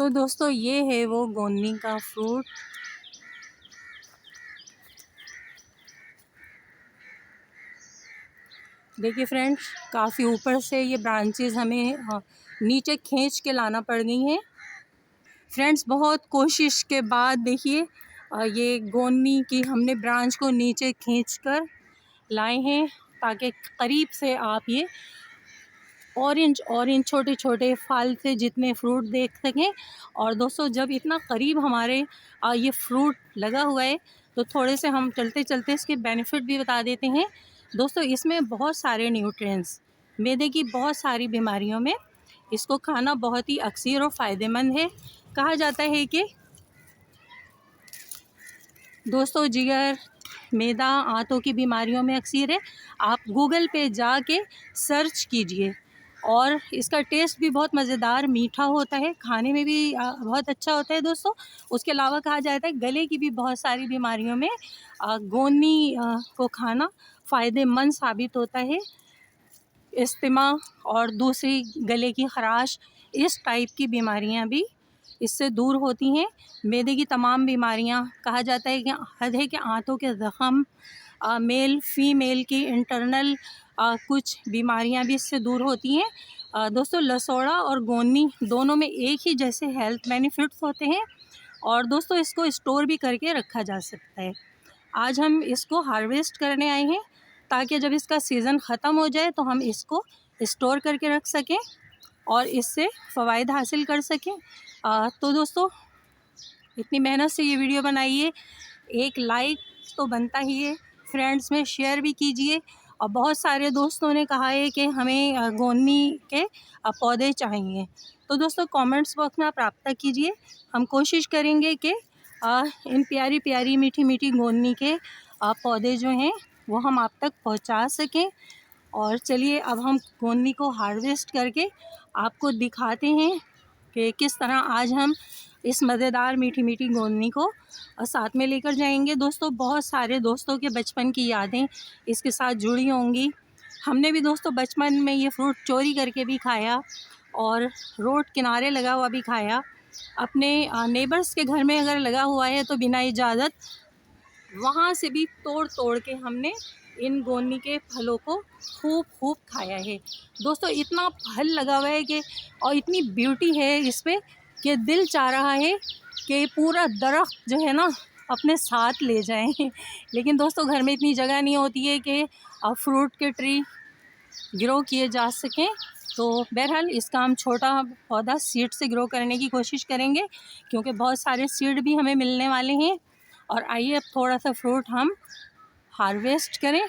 तो दोस्तों ये है वो गोंदी का फ्रूट। देखिए फ्रेंड्स, काफ़ी ऊपर से ये ब्रांचेस हमें नीचे खींच के लाना पड़ गई हैं। फ्रेंड्स, बहुत कोशिश के बाद देखिए ये गोंदी की हमने ब्रांच को नीचे खींचकर लाए हैं, ताकि करीब से आप ये ऑरेंज छोटे छोटे फल से जितने फ्रूट देख सकें। और दोस्तों, जब इतना करीब हमारे ये फ्रूट लगा हुआ है, तो थोड़े से हम चलते चलते इसके बेनिफिट भी बता देते हैं। दोस्तों, इसमें बहुत सारे न्यूट्रिएंट्स, मैदे की बहुत सारी बीमारियों में इसको खाना बहुत ही अक्सर और फ़ायदेमंद है। कहा जाता है कि दोस्तों, जिगर, मैदा, आंतों की बीमारियों में अक्सर है। आप गूगल पे जाके सर्च कीजिए। और इसका टेस्ट भी बहुत मज़ेदार मीठा होता है, खाने में भी बहुत अच्छा होता है दोस्तों। उसके अलावा कहा जाता है गले की भी बहुत सारी बीमारियों में गोंदी को खाना फ़ायदेमंद साबित होता है। अस्थमा और दूसरी गले की ख़राश, इस टाइप की बीमारियां भी इससे दूर होती हैं। मैदे की तमाम बीमारियां, कहा जाता है कि हद है कि आंतों के ज़ख़म, मेल फीमेल की इंटरनल कुछ बीमारियां भी इससे दूर होती हैं। दोस्तों, लसोड़ा और गोंदी दोनों में एक ही जैसे हेल्थ बेनिफिट्स होते हैं। और दोस्तों, इसको स्टोर भी करके रखा जा सकता है। आज हम इसको हार्वेस्ट करने आए हैं, ताकि जब इसका सीज़न ख़त्म हो जाए तो हम इसको स्टोर करके रख सकें और इससे फ़वाइद हासिल कर सकें। तो दोस्तों, इतनी मेहनत से ये वीडियो बनाई है, एक लाइक तो बनता ही है, फ्रेंड्स में शेयर भी कीजिए। और बहुत सारे दोस्तों ने कहा है कि हमें गोंदी के पौधे चाहिए, तो दोस्तों कमेंट्स बॉक्स में आप रब्ता कीजिए। हम कोशिश करेंगे कि इन प्यारी प्यारी मीठी मीठी गोंदी के पौधे जो हैं वो हम आप तक पहुंचा सकें। और चलिए, अब हम गोंदी को हार्वेस्ट करके आपको दिखाते हैं कि किस तरह आज हम इस मज़ेदार मीठी मीठी गोंदी को साथ में लेकर जाएंगे। दोस्तों, बहुत सारे दोस्तों के बचपन की यादें इसके साथ जुड़ी होंगी। हमने भी दोस्तों बचपन में ये फ्रूट चोरी करके भी खाया और रोड किनारे लगा हुआ भी खाया। अपने नेबर्स के घर में अगर लगा हुआ है तो बिना इजाज़त वहाँ से भी तोड़ तोड़ के हमने इन गोंदी के फलों को खूब खाया है। दोस्तों, इतना फल लगा हुआ है कि और इतनी ब्यूटी है इस पे कि दिल चाह रहा है कि पूरा दरख्त जो है ना अपने साथ ले जाएं। लेकिन दोस्तों, घर में इतनी जगह नहीं होती है कि फ्रूट के ट्री ग्रो किए जा सकें। तो बहरहाल इसका हम छोटा पौधा सीड से ग्रो करने की कोशिश करेंगे, क्योंकि बहुत सारे सीड भी हमें मिलने वाले हैं। और आइए अब थोड़ा सा फ्रूट हम हार्वेस्ट करें।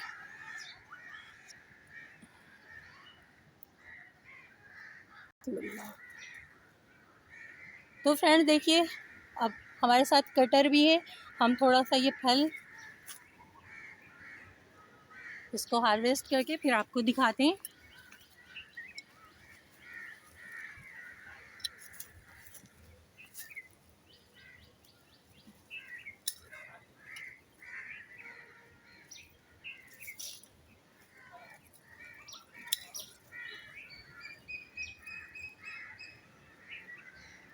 तो फ्रेंड देखिए, अब हमारे साथ कटर भी है। हम थोड़ा सा ये फल इसको हार्वेस्ट करके फिर आपको दिखाते हैं।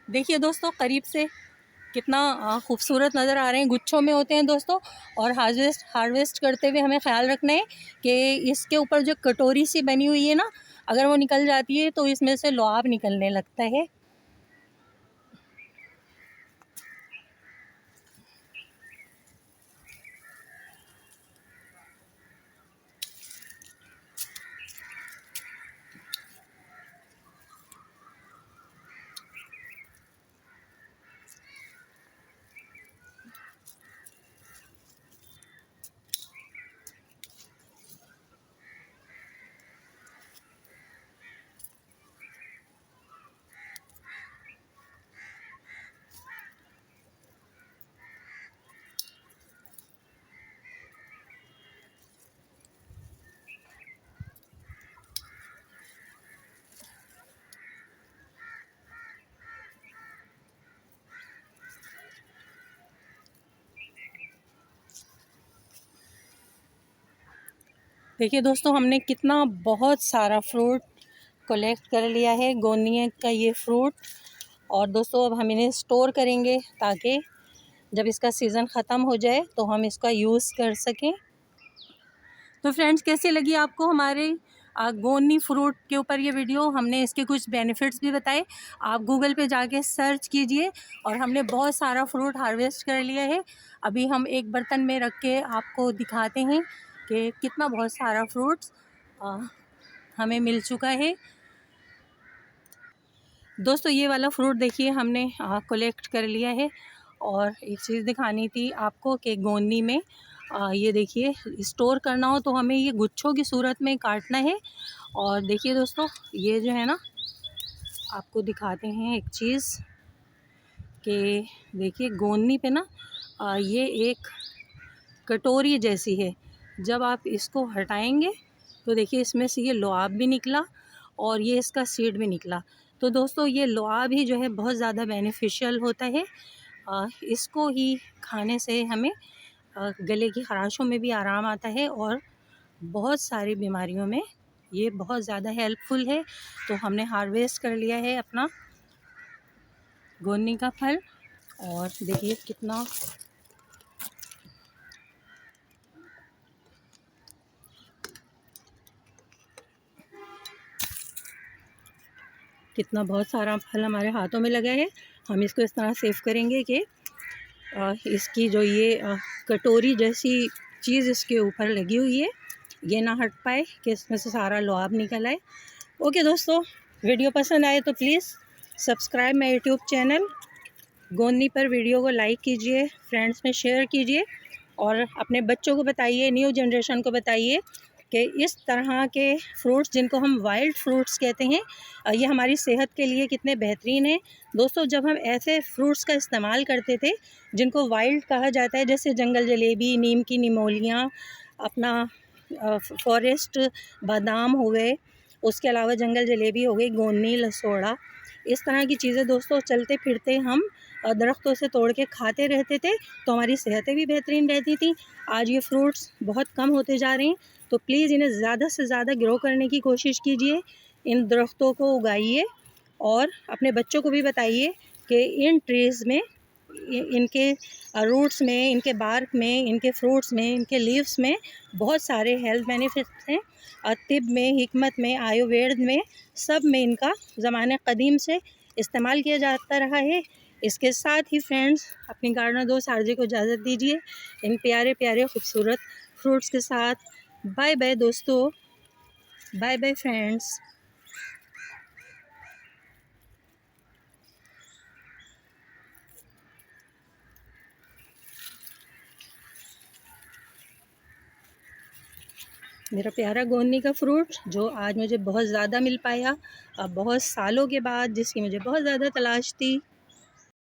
देखिए दोस्तों, करीब से कितना खूबसूरत नज़र आ रहे हैं, गुच्छों में होते हैं दोस्तों। और हार्वेस्ट करते हुए हमें ख्याल रखना है कि इसके ऊपर जो कटोरी सी बनी हुई है ना, अगर वो निकल जाती है तो इसमें से लुआब निकलने लगता है। देखिए दोस्तों, हमने कितना बहुत सारा फ्रूट कलेक्ट कर लिया है, गोंदिया का ये फ्रूट। और दोस्तों अब हम इन्हें स्टोर करेंगे ताकि जब इसका सीज़न ख़त्म हो जाए तो हम इसका यूज़ कर सकें। तो फ्रेंड्स, कैसी लगी आपको हमारे गोनी फ्रूट के ऊपर ये वीडियो? हमने इसके कुछ बेनिफिट्स भी बताए। आप गूगल पे जाके सर्च कीजिए। और हमने बहुत सारा फ्रूट हार्वेस्ट कर लिया है। अभी हम एक बर्तन में रख के आपको दिखाते हैं कि कितना बहुत सारा फ्रूट्स हमें मिल चुका है। दोस्तों ये वाला फ्रूट देखिए हमने कलेक्ट कर लिया है। और एक चीज़ दिखानी थी आपको कि गोनी में ये देखिए स्टोर करना हो तो हमें ये गुच्छों की सूरत में काटना है। और देखिए दोस्तों, ये जो है ना, आपको दिखाते हैं एक चीज़ कि देखिए गोनी पे ना ये एक कटोरी जैसी है। जब आप इसको हटाएंगे तो देखिए इसमें से ये लुआब भी निकला और ये इसका सीड भी निकला। तो दोस्तों ये लुआब ही जो है बहुत ज़्यादा बेनिफिशियल होता है। इसको ही खाने से हमें गले की ख़राशों में भी आराम आता है और बहुत सारी बीमारियों में ये बहुत ज़्यादा हेल्पफुल है। तो हमने हार्वेस्ट कर लिया है अपना गोनी का फल। और देखिए कितना बहुत सारा फल हमारे हाथों में लगा है। हम इसको इस तरह सेव करेंगे कि इसकी जो ये कटोरी जैसी चीज़ इसके ऊपर लगी हुई है ये ना हट पाए कि इसमें से सारा लुआब निकल आए। ओके दोस्तों, वीडियो पसंद आए तो please subscribe my YouTube channel गोनी पर। वीडियो को लाइक कीजिए, फ्रेंड्स में शेयर कीजिए और अपने बच्चों को बताइए, न्यू जनरेशन को बताइए कि इस तरह के फ्रूट्स जिनको हम वाइल्ड फ्रूट्स कहते हैं ये हमारी सेहत के लिए कितने बेहतरीन हैं। दोस्तों जब हम ऐसे फ्रूट्स का इस्तेमाल करते थे जिनको वाइल्ड कहा जाता है, जैसे जंगल जलेबी, नीम की निमोलियाँ, अपना फॉरेस्ट बादाम हो गए, उसके अलावा जंगल जलेबी हो गई, गोनी, लसोड़ा, इस तरह की चीज़ें दोस्तों चलते फिरते हम दरख्तों से तोड़ के खाते रहते थे तो हमारी सेहतें भी बेहतरीन रहती थी। आज ये फ्रूट्स बहुत कम होते जा रहे हैं तो प्लीज़ इन्हें ज़्यादा से ज़्यादा ग्रो करने की कोशिश कीजिए, इन दरख्तों को उगाइए और अपने बच्चों को भी बताइए कि इन ट्रीज़ में, इनके रूट्स में, इनके बार्क में, इनके फ्रूट्स में, इनके लीव्स में बहुत सारे हेल्थ बेनिफिट्स हैं। तिब में, हिकमत में, आयुर्वेद में, सब में इनका ज़माने क़दीम से इस्तेमाल किया जाता रहा है। इसके साथ ही फ्रेंड्स, अपनी गार्डनर दोस्त आरजे को इजाज़त दीजिए इन प्यारे प्यारे खूबसूरत फ्रूट्स के साथ। बाय बाय दोस्तों, बाय बाय फ्रेंड्स। मेरा प्यारा गोनी का फ्रूट जो आज मुझे बहुत ज़्यादा मिल पाया, अब बहुत सालों के बाद, जिसकी मुझे बहुत ज़्यादा तलाश थी।